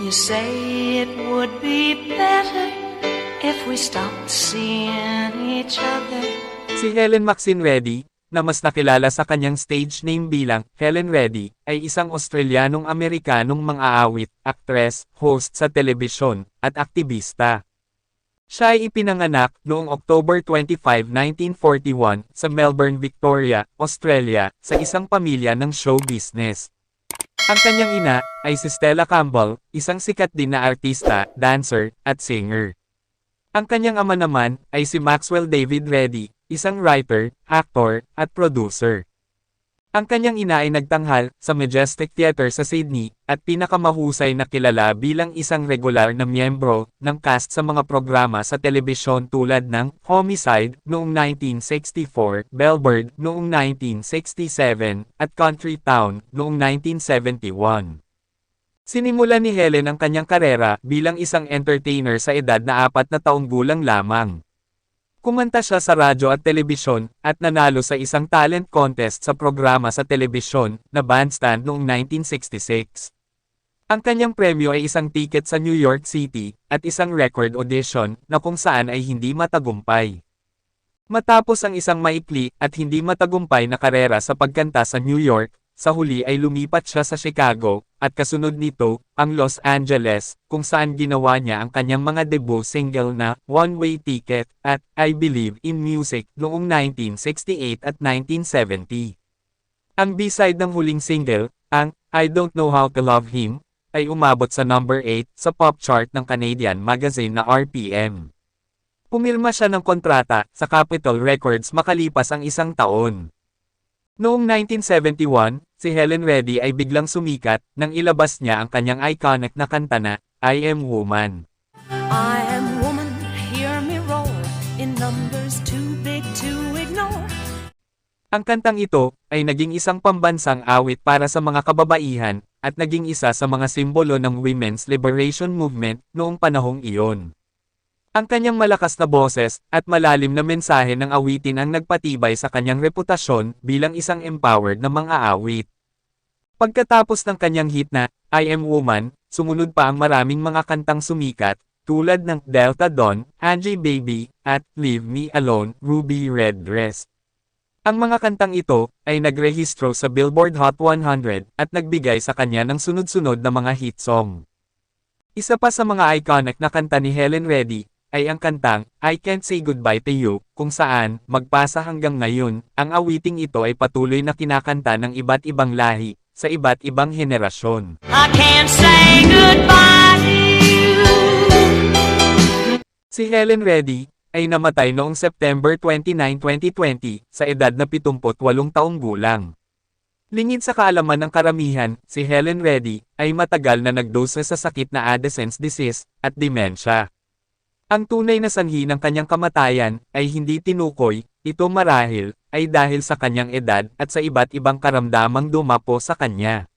You say it would be better if we stopped seeing each other. Si Helen Maxine Reddy, na mas nakilala sa kanyang stage name bilang Helen Reddy, ay isang Australianong-Amerikanong mang-aawit, aktres, host sa telebisyon, at aktivista. Siya ay ipinanganak noong October 25, 1941, sa Melbourne, Victoria, Australia, sa isang pamilya ng show business. Ang kanyang ina ay si Stella Campbell, isang sikat din na artista, dancer, at singer. Ang kanyang ama naman ay si Maxwell David Reddy, isang writer, actor, at producer. Ang kanyang ina ay nagtanghal sa Majestic Theatre sa Sydney, at pinakamahusay na kilala bilang isang regular na miyembro ng cast sa mga programa sa telebisyon tulad ng Homicide noong 1964, Bellbird noong 1967, at Country Town noong 1971. Sinimula ni Helen ang kanyang karera bilang isang entertainer sa edad na 4 na taong gulang lamang. Kumanta siya sa radyo at telebisyon, at nanalo sa isang talent contest sa programa sa telebisyon, na Bandstand noong 1966. Ang kanyang premyo ay isang ticket sa New York City, at isang record audition, na kung saan ay hindi matagumpay. Matapos ang isang maikli, at hindi matagumpay na karera sa pagkanta sa New York, sa huli ay lumipat siya sa Chicago, at kasunod nito, ang Los Angeles, kung saan ginawa niya ang kanyang mga debut single na One Way Ticket at I Believe in Music noong 1968 at 1970. Ang B-side ng huling single, ang I Don't Know How to Love Him, ay umabot sa number 8 sa pop chart ng Canadian magazine na RPM. Pumirma siya ng kontrata sa Capitol Records makalipas ang isang taon. Noong 1971, si Helen Reddy ay biglang sumikat nang ilabas niya ang kanyang iconic na kanta na I Am Woman. I am woman, hear me roar, in numbers too big to ignore. Ang kantang ito ay naging isang pambansang awit para sa mga kababaihan at naging isa sa mga simbolo ng women's liberation movement noong panahong iyon. Ang kanyang malakas na boses at malalim na mensahe ng awitin ang nagpatibay sa kanyang reputasyon bilang isang empowered na mang-aawit. Pagkatapos ng kanyang hit na I Am Woman, sumunod pa ang maraming mga kantang sumikat, tulad ng Delta Dawn, Angie Baby, at Leave Me Alone, Ruby Red Dress. Ang mga kantang ito ay nagrehistro sa Billboard Hot 100 at nagbigay sa kanya ng sunod-sunod na mga hit song. Isa pa sa mga iconic na kanta ni Helen Reddy ay ang kantang I Can't Say Goodbye to You, kung saan, magpasa hanggang ngayon, ang awiting ito ay patuloy na kinakanta ng iba't ibang lahi, sa iba't ibang henerasyon. I can't say goodbye to you. Si Helen Reddy ay namatay noong September 29, 2020, sa edad na 78 taong gulang. Lingid sa kaalaman ng karamihan, si Helen Reddy ay matagal na nagdose sa sakit na Addison's disease at dementia. Ang tunay na sanhi ng kanyang kamatayan ay hindi tinukoy, ito marahil ay dahil sa kanyang edad at sa iba't ibang karamdamang dumapo sa kanya.